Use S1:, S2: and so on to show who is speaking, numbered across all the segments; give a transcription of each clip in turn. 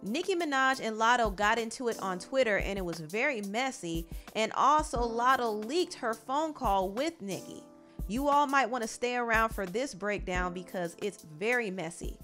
S1: Nicki Minaj and Latto got into it on Twitter and it was very messy, and also Latto leaked her phone call with Nicki. You all might want to stay around for this breakdown because it's very messy.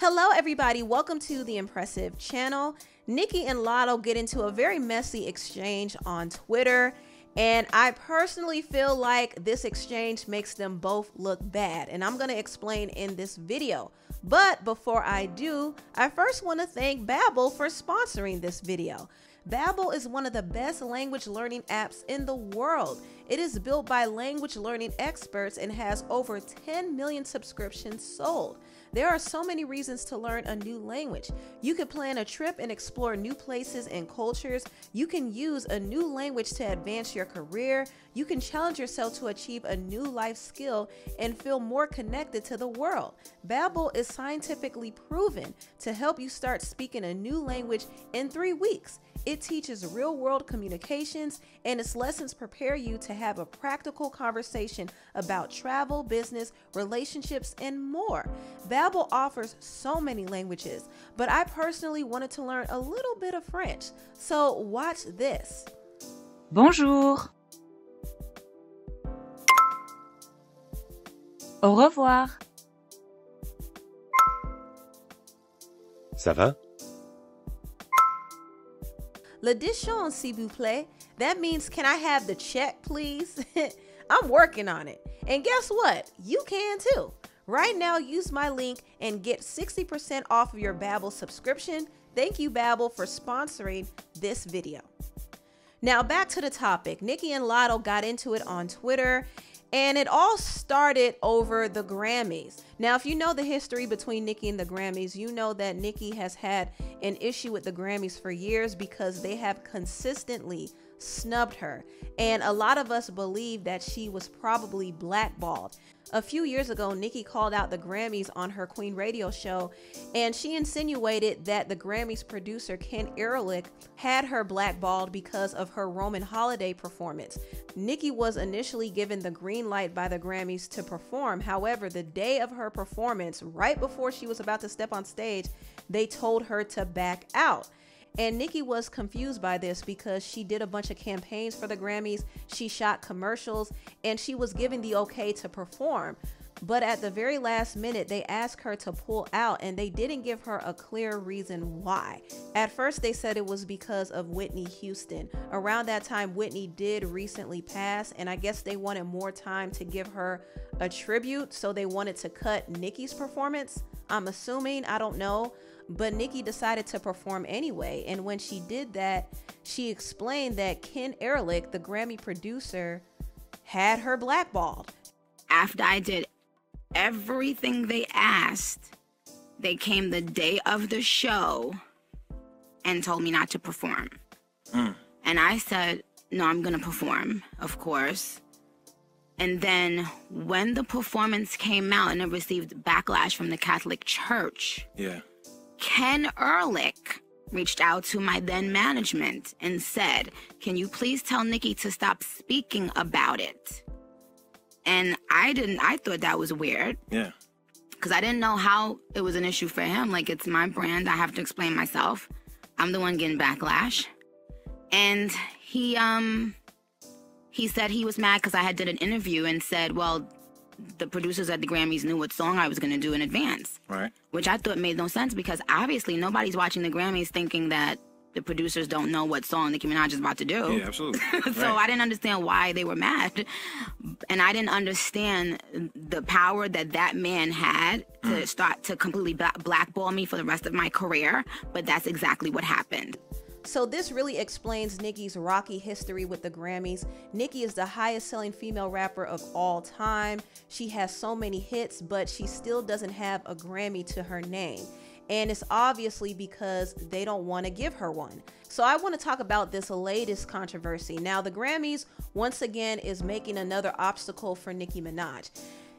S1: Hello everybody, welcome to the Impressive channel. Nicki and Latto get into a very messy exchange on Twitter, and I personally feel like this exchange makes them both look bad, and I'm going to explain in this video. But before I do, I first want to thank Babbel for sponsoring this video. Babbel is one of the best language learning apps in the world. It is built by language learning experts and has over 10 million subscriptions sold. There are so many reasons to learn a new language. You could plan a trip and explore new places and cultures. You can use a new language to advance your career. You can challenge yourself to achieve a new life skill and feel more connected to the world. Babbel is scientifically proven to help you start speaking a new language in 3 weeks. It teaches real-world communications, and its lessons prepare you to have a practical conversation about travel, business, relationships, and more. Babbel offers so many languages, but I personally wanted to learn a little bit of French. So watch this.
S2: Bonjour. Au revoir.
S3: Ça va?
S1: L'addition, s'il vous plaît. That means, can I have the check, please? I'm working on it. And guess what? You can too. Right now, use my link and get 60% off of your Babbel subscription. Thank you, Babbel, for sponsoring this video. Now back to the topic. Nicki and Latto got into it on Twitter, and it all started over the Grammys. Now, if you know the history between Nicki and the Grammys, you know that Nicki has had an issue with the Grammys for years because they have consistently snubbed her. And a lot of us believe that she was probably blackballed. A few years ago, Nicki called out the Grammys on her Queen Radio show, and she insinuated that the Grammys producer Ken Ehrlich had her blackballed because of her Roman Holiday performance. Nicki was initially given the green light by the Grammys to perform. However, the day of her performance, right before she was about to step on stage, they told her to back out. And Nicki was confused by this because she did a bunch of campaigns for the Grammys, she shot commercials, and she was given the okay to perform. But at the very last minute, they asked her to pull out, and they didn't give her a clear reason why. At first, they said it was because of Whitney Houston. Around that time, Whitney did recently pass, and I guess they wanted more time to give her a tribute, so they wanted to cut Nicki's performance. I'm assuming, I don't know. But Nicki decided to perform anyway, and when she did that, she explained that Ken Ehrlich, the Grammy producer, had her blackballed.
S4: After I did everything they asked, they came the day of the show and told me not to perform. And I said, no, I'm gonna perform, of course. And then when the performance came out and it received backlash from the Catholic Church, Ken Ehrlich reached out to my then management and said, can you please tell Nicki to stop speaking about it? And I thought that was weird. Yeah. Because I didn't know how it was an issue for him. Like, it's my brand. I have to explain myself. I'm the one getting backlash. And he said he was mad because I had did an interview and said, well, the producers at the Grammys knew what song I was going to do in advance. Right. Which I thought made no sense because obviously nobody's watching the Grammys thinking that the producers don't know what song Nicki Minaj is about to do. Yeah, absolutely. So right. I didn't understand why they were mad. And I didn't understand the power that that man had to start to completely blackball me for the rest of my career. But that's exactly what happened.
S1: So this really explains Nicki's rocky history with the Grammys. Nicki is the highest selling female rapper of all time. She has so many hits, but she still doesn't have a Grammy to her name. And it's obviously because they don't want to give her one. So I want to talk about this latest controversy. Now, the Grammys, once again, is making another obstacle for Nicki Minaj.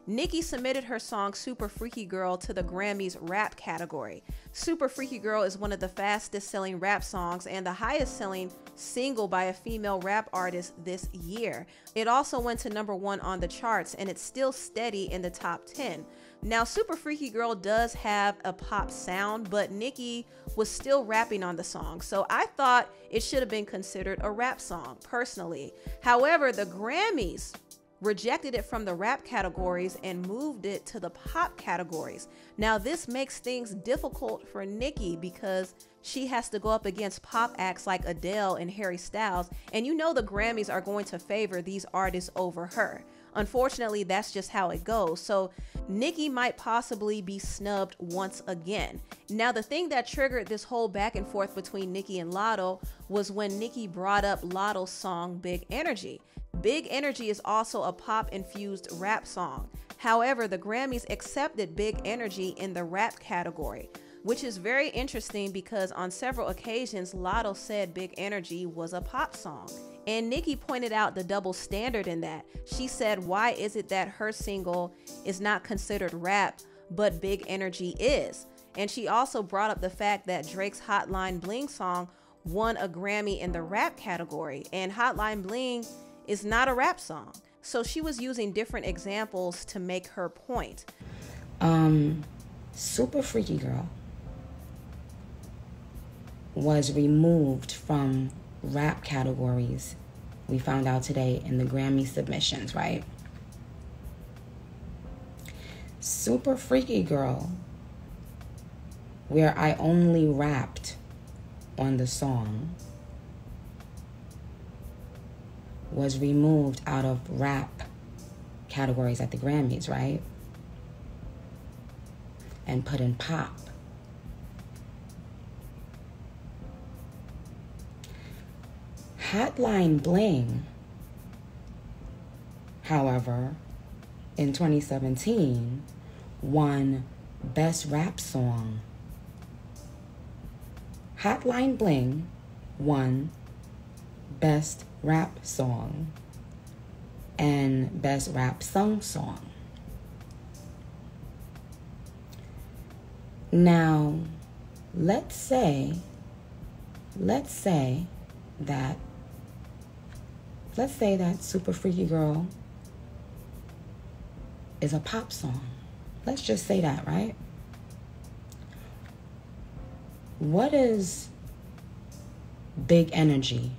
S1: Nicki submitted her song Super Freaky Girl to the Grammys rap category. Super Freaky Girl is one of the fastest selling rap songs and the highest selling single by a female rap artist this year. It also went to #1 on the charts, and it's still steady in the top 10. Now, Super Freaky Girl does have a pop sound, but Nicki was still rapping on the song, so I thought it should have been considered a rap song, personally. However, the Grammys rejected it from the rap categories and moved it to the pop categories. Now, this makes things difficult for Nicki because she has to go up against pop acts like Adele and Harry Styles, and you know the Grammys are going to favor these artists over her. Unfortunately, that's just how it goes. So Nicki might possibly be snubbed once again. Now, the thing that triggered this whole back and forth between Nicki and Latto was when Nicki brought up Latto's song Big Energy. Big Energy is also a pop-infused rap song. However, the Grammys accepted Big Energy in the rap category, which is very interesting because on several occasions, Latto said Big Energy was a pop song. And Nicki pointed out the double standard in that. She said, why is it that her single is not considered rap, but Big Energy is? And she also brought up the fact that Drake's Hotline Bling song won a Grammy in the rap category, and Hotline Bling is not a rap song. So she was using different examples to make her point.
S5: Super Freaky Girl was removed from rap categories, we found out today, in the Grammy submissions, right? Super Freaky Girl, where I only rapped on the song, was removed out of rap categories at the Grammys, right? And put in pop. Hotline Bling, however, in 2017, won Best Rap Song. Hotline Bling won Best Rap Song and Best Rap Sung Song. Now, let's say that Super Freaky Girl is a pop song. Let's just say that, right? What is Big Energy?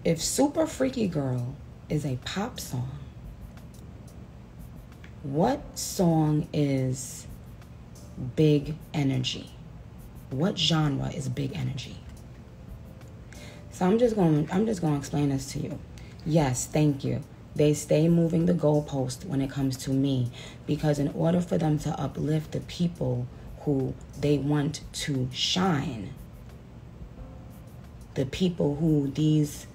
S5: If Super Freaky Girl is a pop song, what song is Big Energy? What genre is Big Energy? So I'm just going to explain this to you. Yes, thank you. They stay moving the goalpost when it comes to me, because in order for them to uplift the people who they want to shine, the people who these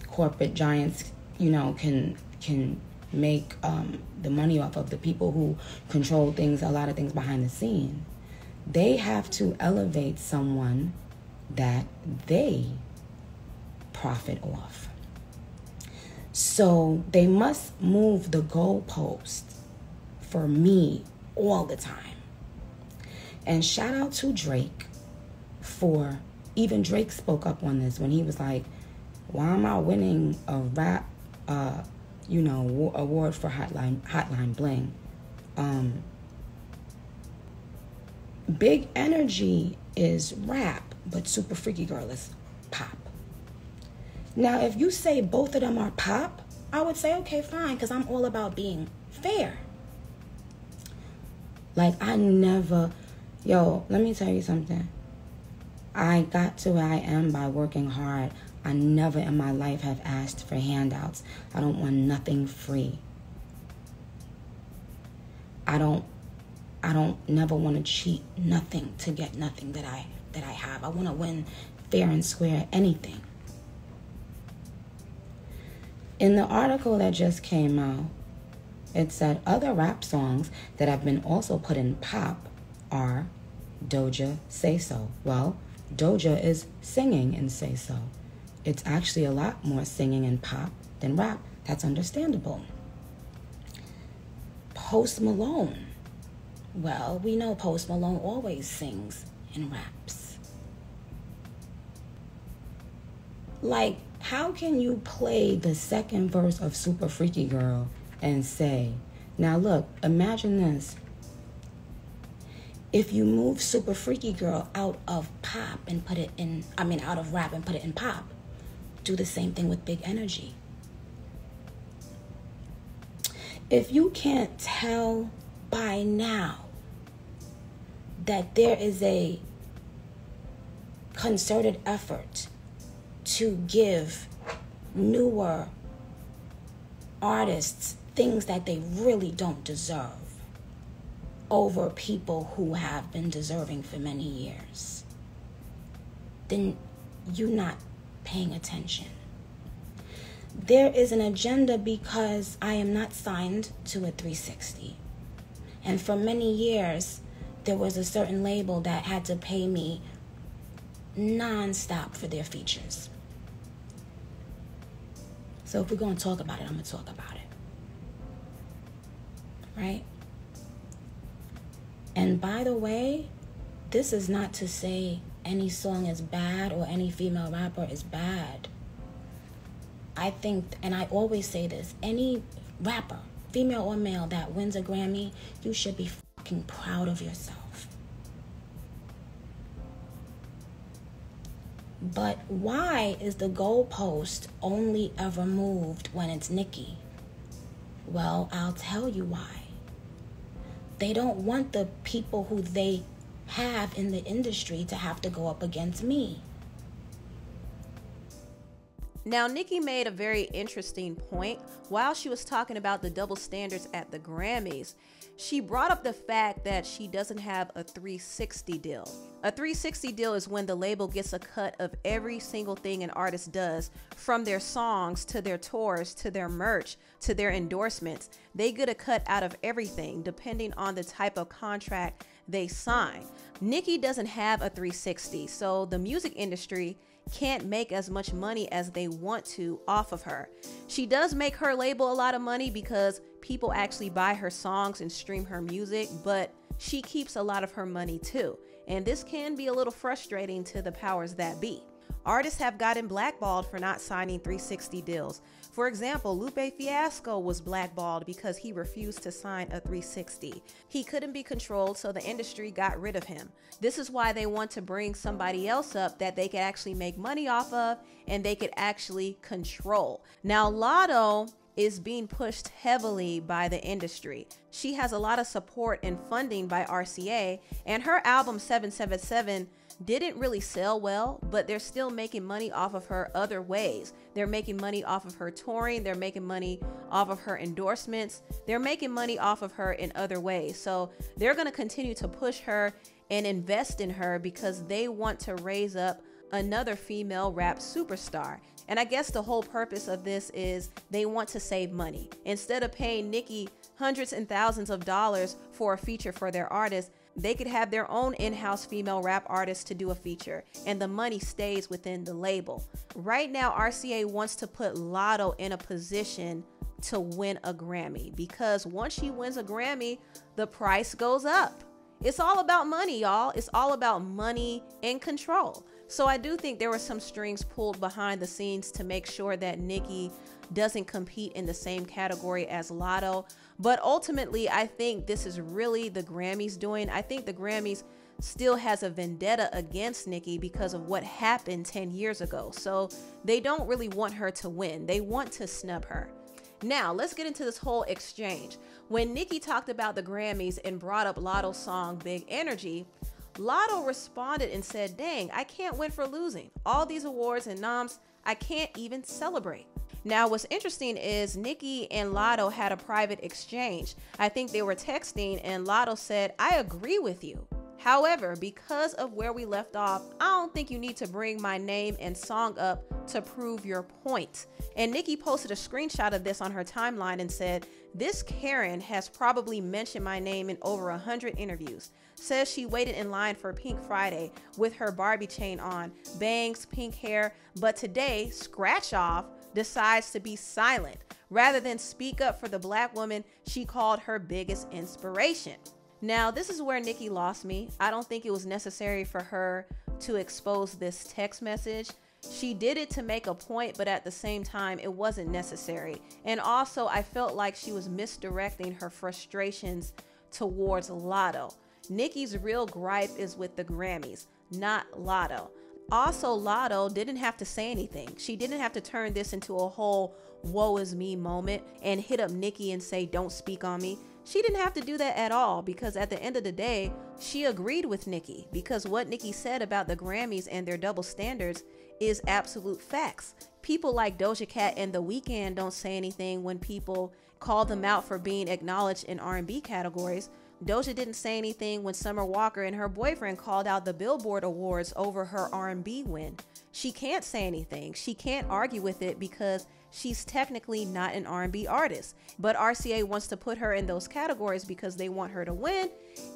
S5: corporate giants, can make the money off of, the people who control things, a lot of things behind the scene, they have to elevate someone that they profit off. So they must move the goalpost for me all the time. And shout out to Drake for, even Drake spoke up on this when he was like, why am I winning a rap, award for Hotline Bling? Big Energy is rap, but Super Freaky Girl is pop. Now, if you say both of them are pop, I would say, okay, fine, because I'm all about being fair. Like, let me tell you something. I got to where I am by working hard. I never in my life have asked for handouts. I don't want nothing free. I don't never want to cheat nothing to get nothing that I have. I want to win fair and square anything. In the article that just came out, it said other rap songs that have been also put in pop are Doja Say So. Well, Doja is singing in Say So. It's actually a lot more singing in pop than rap. That's understandable. Post Malone. Well, we know Post Malone always sings and raps. Like, how can you play the second verse of Super Freaky Girl and say, now look, imagine this. If you move Super Freaky Girl out of pop and put it in, out of rap and put it in pop, do the same thing with Big Energy. If you can't tell by now that there is a concerted effort to give newer artists things that they really don't deserve over people who have been deserving for many years, then you're not paying attention. There is an agenda because I am not signed to a 360. And for many years, there was a certain label that had to pay me non-stop for their features. So if we're going to talk about it, I'm going to talk about it. Right? And by the way, this is not to say any song is bad or any female rapper is bad. I think, and I always say this, any rapper, female or male, that wins a Grammy, you should be fucking proud of yourself. But why is the goalpost only ever moved when it's Nicki? Well, I'll tell you why. They don't want the people who they have in the industry to have to go up against me.
S1: Now, Nicki made a very interesting point while she was talking about the double standards at the Grammys. She brought up the fact that she doesn't have a 360 deal. A 360 deal is when the label gets a cut of every single thing an artist does, from their songs to their tours to their merch to their endorsements. They get a cut out of everything depending on the type of contract they sign. Nicki doesn't have a 360, so the music industry can't make as much money as they want to off of her. She does make her label a lot of money because people actually buy her songs and stream her music, but she keeps a lot of her money too. And this can be a little frustrating to the powers that be. Artists have gotten blackballed for not signing 360 deals. For example, Lupe Fiasco was blackballed because he refused to sign a 360. He couldn't be controlled, so the industry got rid of him. This is why they want to bring somebody else up that they could actually make money off of and they could actually control. Now, Lotto is being pushed heavily by the industry. She has a lot of support and funding by RCA, and her album 777 didn't really sell well, but they're still making money off of her other ways. They're making money off of her touring. They're making money off of her endorsements. They're making money off of her in other ways. So they're going to continue to push her and invest in her because they want to raise up another female rap superstar. And I guess the whole purpose of this is they want to save money. Instead of paying Nicki hundreds and thousands of dollars for a feature for their artist, they could have their own in-house female rap artist to do a feature, and the money stays within the label. Right now, RCA wants to put Lotto in a position to win a Grammy, because once she wins a Grammy, the price goes up. It's all about money, y'all. It's all about money and control. So I do think there were some strings pulled behind the scenes to make sure that Nicki doesn't compete in the same category as Lotto. But ultimately, I think this is really the Grammys doing. I think the Grammys still has a vendetta against Nicki because of what happened 10 years ago. So they don't really want her to win. They want to snub her. Now, let's get into this whole exchange. When Nicki talked about the Grammys and brought up Lotto's song Big Energy, Lotto responded and said, dang, I can't win for losing. All these awards and noms, I can't even celebrate. Now, what's interesting is Nicki and Lotto had a private exchange. I think they were texting and Lotto said, I agree with you. However, because of where we left off, I don't think you need to bring my name and song up to prove your point. And Nicki posted a screenshot of this on her timeline and said, this Karen has probably mentioned my name in over 100 interviews. says she waited in line for Pink Friday with her Barbie chain on, bangs, pink hair, but today, Scratch Off decides to be silent rather than speak up for the Black woman she called her biggest inspiration. Now, this is where Nicki lost me. I don't think it was necessary for her to expose this text message. She did it to make a point, but at the same time, it wasn't necessary. And also, I felt like she was misdirecting her frustrations towards Latto. Nicki's real gripe is with the Grammys, not Latto. Also, Latto didn't have to say anything. She didn't have to turn this into a whole woe is me moment and hit up Nicki and say, don't speak on me. She didn't have to do that at all, because at the end of the day, she agreed with Nicki, because what Nicki said about the Grammys and their double standards is absolute facts. People like Doja Cat and The Weeknd don't say anything when people call them out for being acknowledged in R&B categories. Doja didn't say anything when Summer Walker and her boyfriend called out the Billboard Awards over her R&B win. She can't say anything. She can't argue with it because she's technically not an R&B artist. But RCA wants to put her in those categories because they want her to win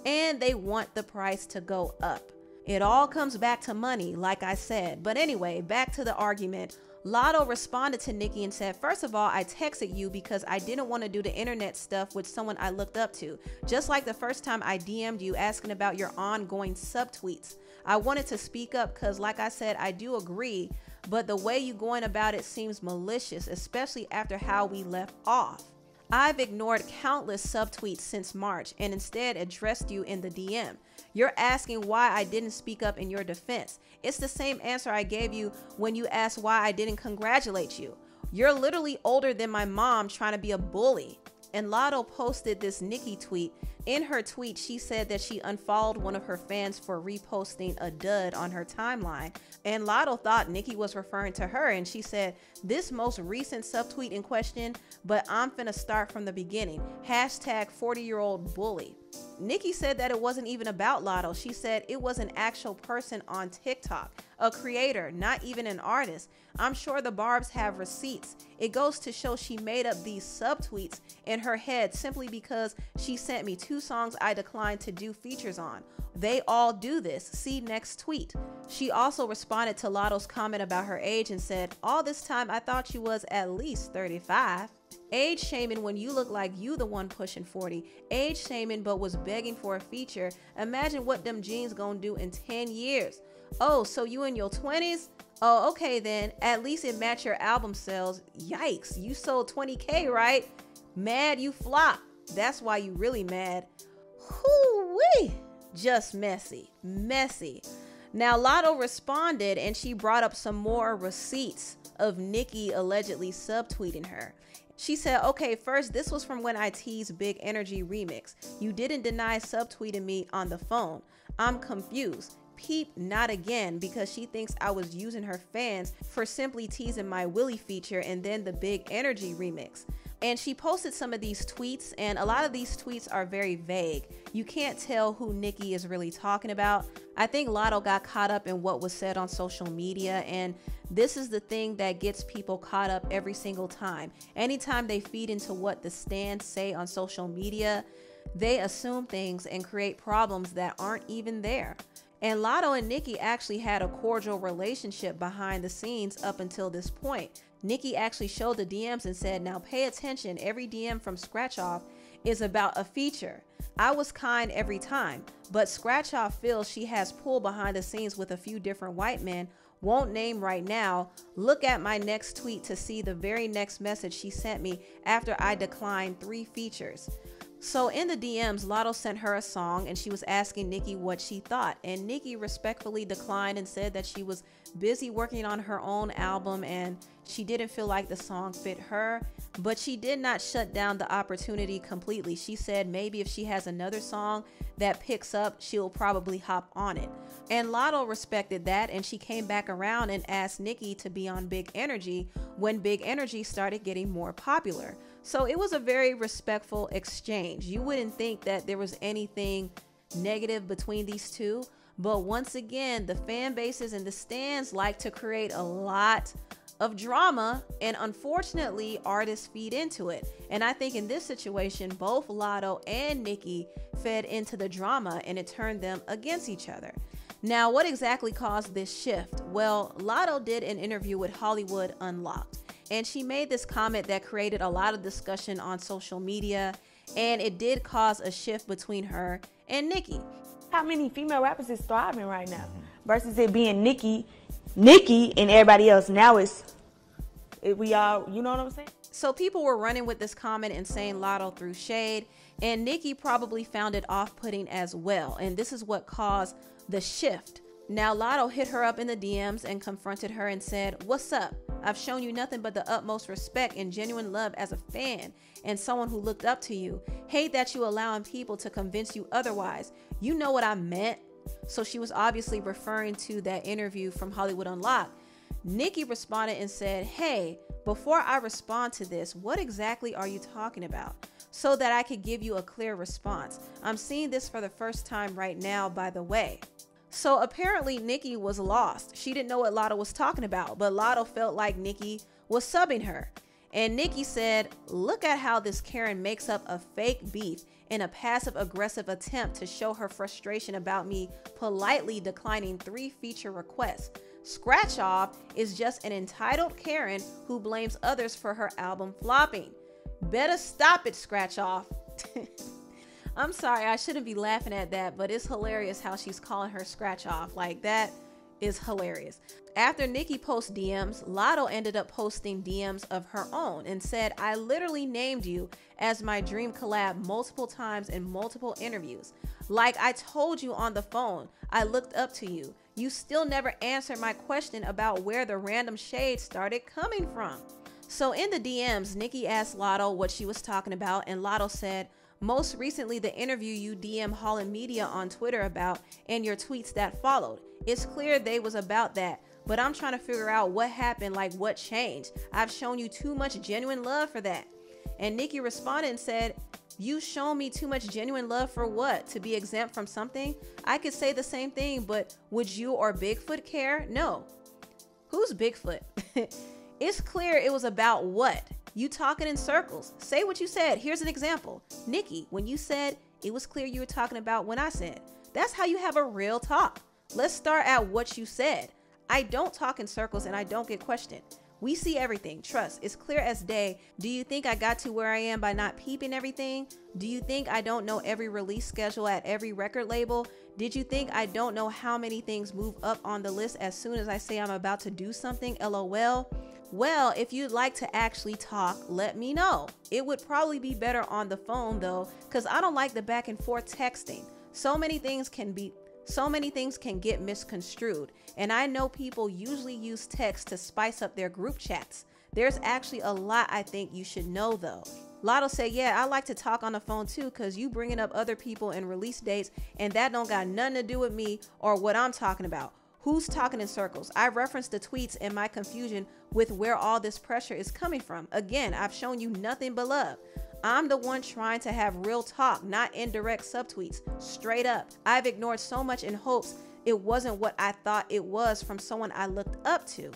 S1: and they want the price to go up. It all comes back to money, like I said. But anyway, back to the argument. Latto responded to Nicki and said, first of all, I texted you because I didn't want to do the internet stuff with someone I looked up to. Just like the first time I DM'd you asking about your ongoing subtweets. I wanted to speak up because, like I said, I do agree, but the way you going about it seems malicious, especially after how we left off. I've ignored countless subtweets since March and instead addressed you in the DM. You're asking why I didn't speak up in your defense. It's the same answer I gave you when you asked why I didn't congratulate you. You're literally older than my mom trying to be a bully. And Latto posted this Nicki tweet. In her tweet, she said that she unfollowed one of her fans for reposting a dud on her timeline. And Latto thought Nicki was referring to her, and she said, this most recent subtweet in question, but I'm finna start from the beginning. Hashtag 40-year-old bully. Nicki said that it wasn't even about Latto. She said it was an actual person on TikTok, a creator, not even an artist. I'm sure the Barbs have receipts. It goes to show she made up these subtweets in her head simply because she sent me 2 songs I declined to do features on. They all do this. See next tweet. She also responded to Latto's comment about her age and said, all this time I thought she was at least 35. Age shaming when you look like you the one pushing 40. Age shaming but was begging for a feature. Imagine what them jeans gonna do in 10 years. Oh, so you in your 20s? Oh, okay then. At least it matched your album sales. Yikes, you sold 20K, right? Mad you flop. That's why you really mad. Hoo-wee. Just messy. Messy. Now, Latto responded and she brought up some more receipts of Nicki allegedly subtweeting her. She said, okay, first, this was from when I teased Big Energy Remix. You didn't deny subtweeting me on the phone. I'm confused. Peep, not again, because she thinks I was using her fans for simply teasing my Willie feature and then the Big Energy Remix. And she posted some of these tweets, and a lot of these tweets are very vague. You can't tell who Nicki is really talking about. I think Latto got caught up in what was said on social media, and this is the thing that gets people caught up every single time. Anytime they feed into what the stands say on social media, they assume things and create problems that aren't even there. And Latto and Nicki actually had a cordial relationship behind the scenes up until this point. Nicki actually showed the DMs and said, now pay attention, every DM from Scratch Off is about a feature. I was kind every time, but Scratch Off feels she has pull behind the scenes with a few different white men, won't name right now. Look at my next tweet to see the very next message she sent me after I declined 3 features. So in the DMs, Latto sent her a song and she was asking Nicki what she thought. And Nicki respectfully declined and said that she was busy working on her own album and she didn't feel like the song fit her. But she did not shut down the opportunity completely. She said maybe if she has another song that picks up, she'll probably hop on it. And Latto respected that and she came back around and asked Nicki to be on Big Energy when Big Energy started getting more popular. So it was a very respectful exchange. You wouldn't think that there was anything negative between these two. But once again, the fan bases and the stands like to create a lot of drama, and unfortunately artists feed into it. And I think in this situation, both Latto and Nicki fed into the drama, and it turned them against each other. Now, what exactly caused this shift? Well, Latto did an interview with Hollywood Unlocked, and she made this comment that created a lot of discussion on social media, and it did cause a shift between her and Nicki.
S6: How many female rappers is thriving right now versus it being Nicki and everybody else? Now we all, you know what I'm saying?
S1: So people were running with this comment and saying Latto threw shade, and Nicki probably found it off-putting as well. And this is what caused the shift. Now Latto hit her up in the DMs and confronted her and said, "What's up? I've shown you nothing but the utmost respect and genuine love as a fan and someone who looked up to you. Hate that you allowing people to convince you otherwise. You know what I meant." So she was obviously referring to that interview from Hollywood Unlocked. Nicki responded and said, "Hey, before I respond to this, what exactly are you talking about? So that I could give you a clear response. I'm seeing this for the first time right now, by the way." So apparently Nicki was lost. She didn't know what Latto was talking about, but Latto felt like Nicki was subbing her. And Nicki said, "Look at how this Karen makes up a fake beef in a passive-aggressive attempt to show her frustration about me politely declining 3 feature requests. Scratch Off is just an entitled Karen who blames others for her album flopping. Better stop it, Scratch Off." I'm sorry, I shouldn't be laughing at that, but it's hilarious how she's calling her Scratch Off. Like, that is hilarious. After Nicki posts DMs, Latto ended up posting DMs of her own and said, "I literally named you as my dream collab multiple times in multiple interviews. Like I told you on the phone, I looked up to you. You still never answered my question about where the random shade started coming from." So in the DMs, Nicki asked Latto what she was talking about, and Latto said, "Most recently, the interview you DM Holland Media on Twitter about and your tweets that followed. It's clear they was about that, but I'm trying to figure out what happened, like what changed. I've shown you too much genuine love for that." And Nicki responded and said, "You shown me too much genuine love for what? To be exempt from something? I could say the same thing, but would you or Bigfoot care? No." Who's Bigfoot? It's clear it was about what? You talking in circles. Say what you said. Here's an example. Nicki, when you said it was clear you were talking about when I said. That's how you have a real talk. Let's start at what you said. I don't talk in circles and I don't get questioned. We see everything. Trust. It's clear as day. Do you think I got to where I am by not peeping everything? Do you think I don't know every release schedule at every record label? Did you think I don't know how many things move up on the list as soon as I say I'm about to do something? LOL. Well, if you'd like to actually talk, let me know. It would probably be better on the phone though, because I don't like the back and forth texting. So many things can get misconstrued. And I know people usually use text to spice up their group chats. There's actually a lot I think you should know though." Latto said, "Yeah, I like to talk on the phone too, because you bringing up other people and release dates, and that don't got nothing to do with me or what I'm talking about. Who's talking in circles? I referenced the tweets and my confusion with where all this pressure is coming from. Again, I've shown you nothing but love. I'm the one trying to have real talk, not indirect subtweets. Straight up. I've ignored so much in hopes it wasn't what I thought it was from someone I looked up to."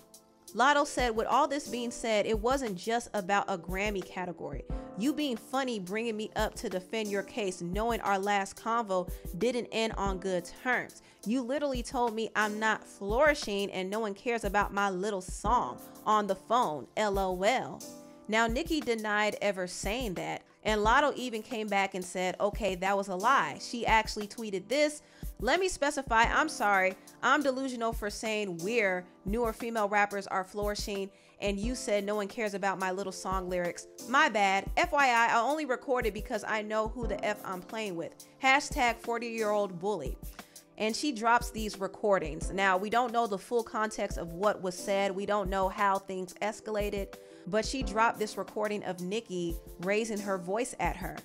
S1: Latto said, "With all this being said, it wasn't just about a Grammy category. You being funny bringing me up to defend your case, knowing our last convo didn't end on good terms. You literally told me I'm not flourishing and no one cares about my little song on the phone. LOL." Now, Nicki denied ever saying that, and Latto even came back and said, "Okay, that was a lie. She actually tweeted this. Let me specify, I'm sorry. I'm delusional for saying we're newer female rappers are flourishing, and you said no one cares about my little song lyrics. My bad. FYI, I only recorded because I know who the F I'm playing with. Hashtag 40-year-old bully." And she drops these recordings. Now, we don't know the full context of what was said. We don't know how things escalated, but she dropped this recording of Nicki raising her voice at her.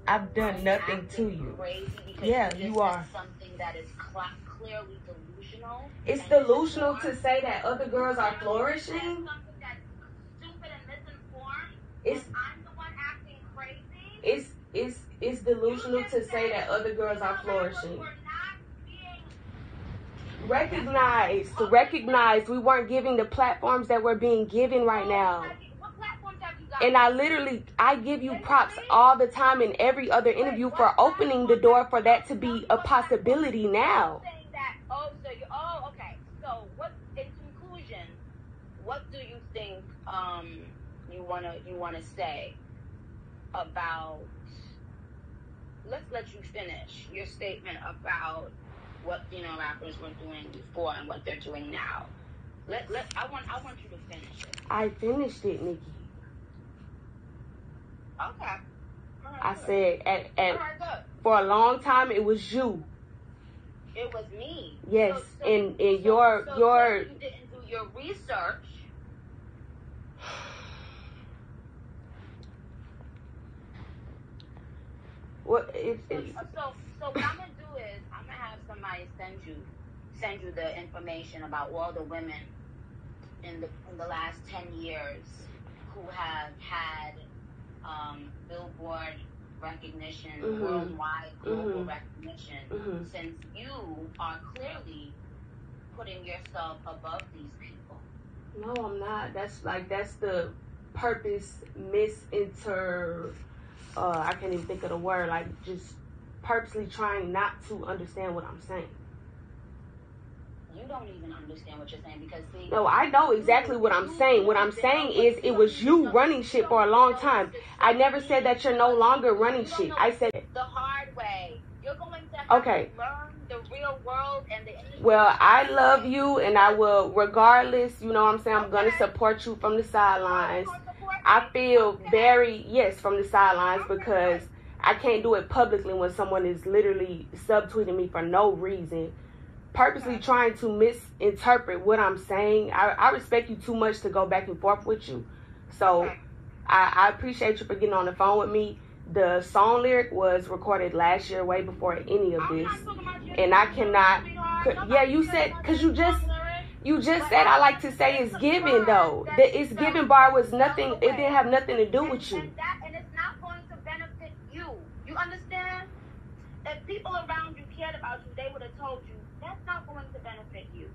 S6: "I've done nothing to you." Yeah, you are.
S7: Something that is clearly delusional.
S6: It's delusional to say that other girls are flourishing.
S7: Something that's stupid and misinformed.
S6: It's
S7: I'm the one acting crazy.
S6: It's delusional to say that other girls are flourishing. recognize we weren't giving the platforms that we're being given right now.
S7: What platforms have you got?
S6: And I give you props all the time in every other interview for opening the door for that to be a possibility now.
S7: Saying that, okay. So what, in conclusion, what do you think you wanna say about, let's let you finish your statement about what rappers were doing before and what they're doing now. I want you to finish it.
S6: I finished it, Nikki.
S7: Okay.
S6: I said
S7: Alright, good.
S6: for a long time it was you.
S7: It was me.
S6: Yes,
S7: So
S6: and
S7: you didn't do your research.
S6: What
S7: So what I'm gonna do is I'm gonna have somebody send you the information about all the women in the last 10 years who have had Billboard recognition, worldwide global recognition, since you are clearly putting yourself above these people.
S6: No, I'm not. That's the purpose I can't even think of the word, like just purposely trying not to understand what I'm saying.
S7: You don't even understand what you're saying because see.
S6: No, I know exactly what I'm saying. What I'm saying is it was you running shit for a long time. I never said that you're no longer running shit. I said
S7: the hard way. You're going to have to learn the real world and the industry.
S6: Well, I love you and I will, regardless, you know what I'm saying, I'm going to support you from the sidelines. I feel from the sidelines because I can't do it publicly when someone is literally subtweeting me for no reason, purposely trying to misinterpret what I'm saying. I respect you too much to go back and forth with you. So I appreciate you for getting on the phone with me. The song lyric was recorded last year, way before any of this. And I cannot, you said, because you just said I like to say it's given though. The it's given bar was nothing, it didn't have nothing to do with you.
S7: And it's not going to benefit you. You understand? If people around you cared about you, they would have told you that's not going to benefit you.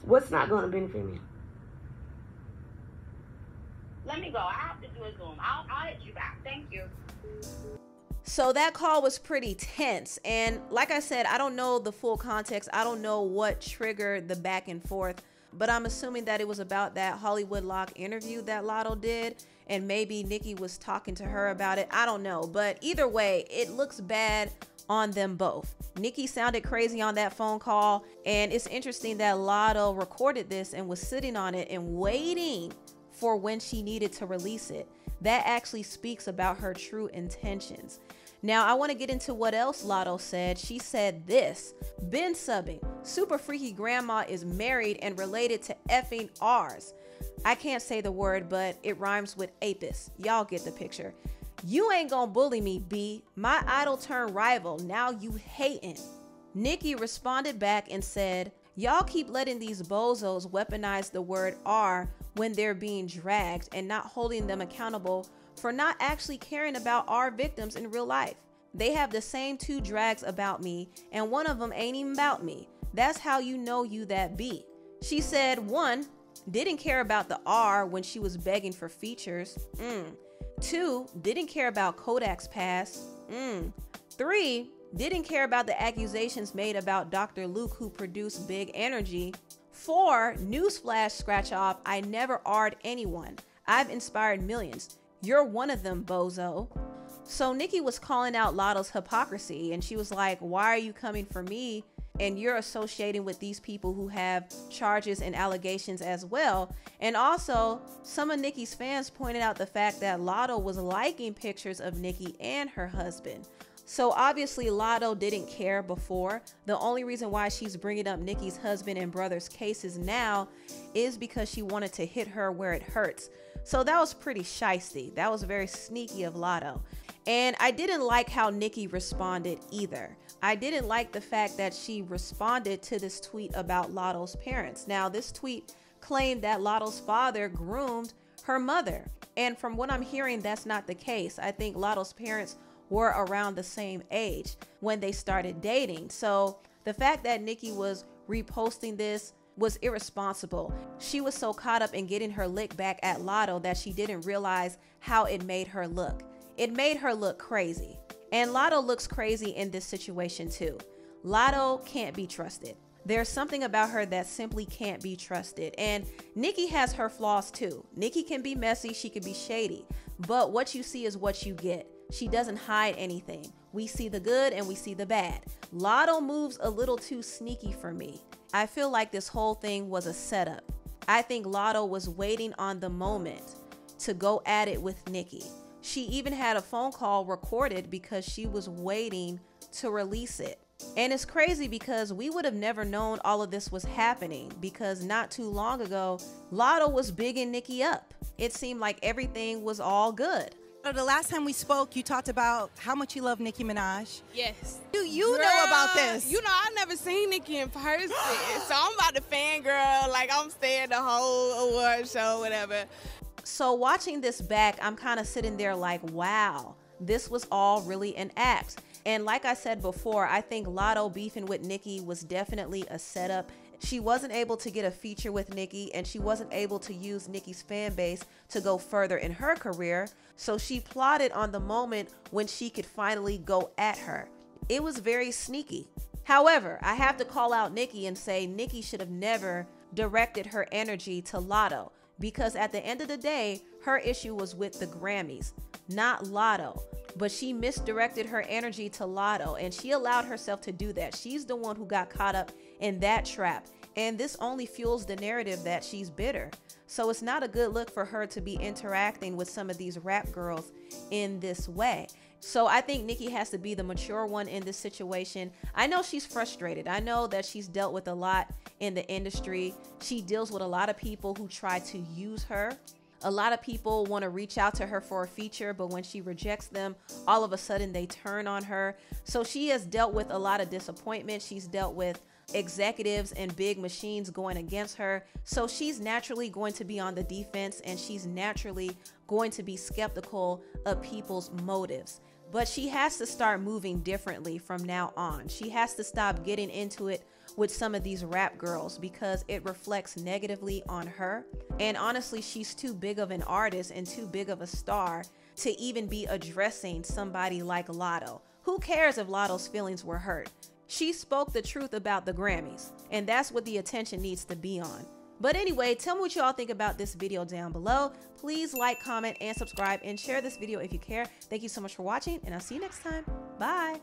S6: What's not going to benefit me?
S7: Let me go. I have to do a Zoom. I'll hit you back. Thank you.
S1: So that call was pretty tense. And like I said, I don't know the full context. I don't know what triggered the back and forth, but I'm assuming that it was about that Hollywood Lock interview that Lotto did. And maybe Nicki was talking to her about it. I don't know. But either way, it looks bad on them both. Nicki sounded crazy on that phone call. And it's interesting that Lotto recorded this and was sitting on it and waiting for when she needed to release it. That actually speaks about her true intentions. Now, I want to get into what else Lotto said. She said this: been subbing. Super freaky grandma is married and related to effing ours. I can't say the word, but it rhymes with apis. Y'all get the picture. You ain't gonna bully me, B. My idol turned rival. Now you hating. Nicki responded back and said, y'all keep letting these bozos weaponize the word R when they're being dragged and not holding them accountable for not actually caring about our victims in real life. They have the same two drags about me, and one of them ain't even about me. That's how you know you that B. She said, 1, didn't care about the R when she was begging for features. 2, didn't care about Kodak's past. 3, didn't care about the accusations made about Dr. Luke, who produced Big Energy. 4, newsflash scratch off, I never R'd anyone. I've inspired millions. You're one of them, bozo. So Nicki was calling out Lotto's hypocrisy, and she was like, why are you coming for me? And you're associating with these people who have charges and allegations as well. And also, some of Nicki's fans pointed out the fact that Lotto was liking pictures of Nicki and her husband. So obviously Lotto didn't care before. The only reason why she's bringing up Nicki's husband and brother's cases now is because she wanted to hit her where it hurts. So that was pretty shiesty. That was very sneaky of Lotto. And I didn't like how Nicki responded either. I didn't like the fact that she responded to this tweet about Lotto's parents. Now, this tweet claimed that Lotto's father groomed her mother. And from what I'm hearing, that's not the case. I think Lotto's parents were around the same age when they started dating. So the fact that Nicki was reposting this was irresponsible. She was so caught up in getting her lick back at Latto that she didn't realize how it made her look. It made her look crazy. And Latto looks crazy in this situation too. Latto can't be trusted. There's something about her that simply can't be trusted. And Nicki has her flaws too. Nicki can be messy, she can be shady, but what you see is what you get. She doesn't hide anything. We see the good and we see the bad. Latto moves a little too sneaky for me. I feel like this whole thing was a setup. I think Latto was waiting on the moment to go at it with Nicki. She even had a phone call recorded because she was waiting to release it. And it's crazy because we would have never known all of this was happening because not too long ago, Latto was bigging Nicki up. It seemed like everything was all good.
S8: The last time we spoke, you talked about how much you love Nicki Minaj.
S9: Yes.
S8: You know about this.
S9: You know, I've never seen Nicki in person, so I'm about to fangirl. Like, I'm staying the whole award show, whatever.
S1: So watching this back, I'm kind of sitting there like, wow, this was all really an act. And like I said before, I think Latto beefing with Nicki was definitely a setup. She wasn't able to get a feature with Nicki, and she wasn't able to use Nicki's fan base to go further in her career. So she plotted on the moment when she could finally go at her. It was very sneaky. However, I have to call out Nicki and say Nicki should have never directed her energy to Latto, because at the end of the day, her issue was with the Grammys, not Latto. But she misdirected her energy to Latto, and she allowed herself to do that. She's the one who got caught up in that trap, and this only fuels the narrative that she's bitter. So it's not a good look for her to be interacting with some of these rap girls in this way. So I think Nicki has to be the mature one in this situation. I know she's frustrated. I know that she's dealt with a lot in the industry. She deals with a lot of people who try to use her. A lot of people want to reach out to her for a feature, but when she rejects them, all of a sudden they turn on her. So she has dealt with a lot of disappointment. She's dealt with executives and big machines going against her. So she's naturally going to be on the defense, and she's naturally going to be skeptical of people's motives. But she has to start moving differently from now on. She has to stop getting into it with some of these rap girls because it reflects negatively on her. And honestly, she's too big of an artist and too big of a star to even be addressing somebody like Latto. Who cares if Latto's feelings were hurt? She spoke the truth about the Grammys, and that's what the attention needs to be on. But anyway, tell me what y'all think about this video down below. Please like, comment, and subscribe, and share this video if you care. Thank you so much for watching, and I'll see you next time. Bye.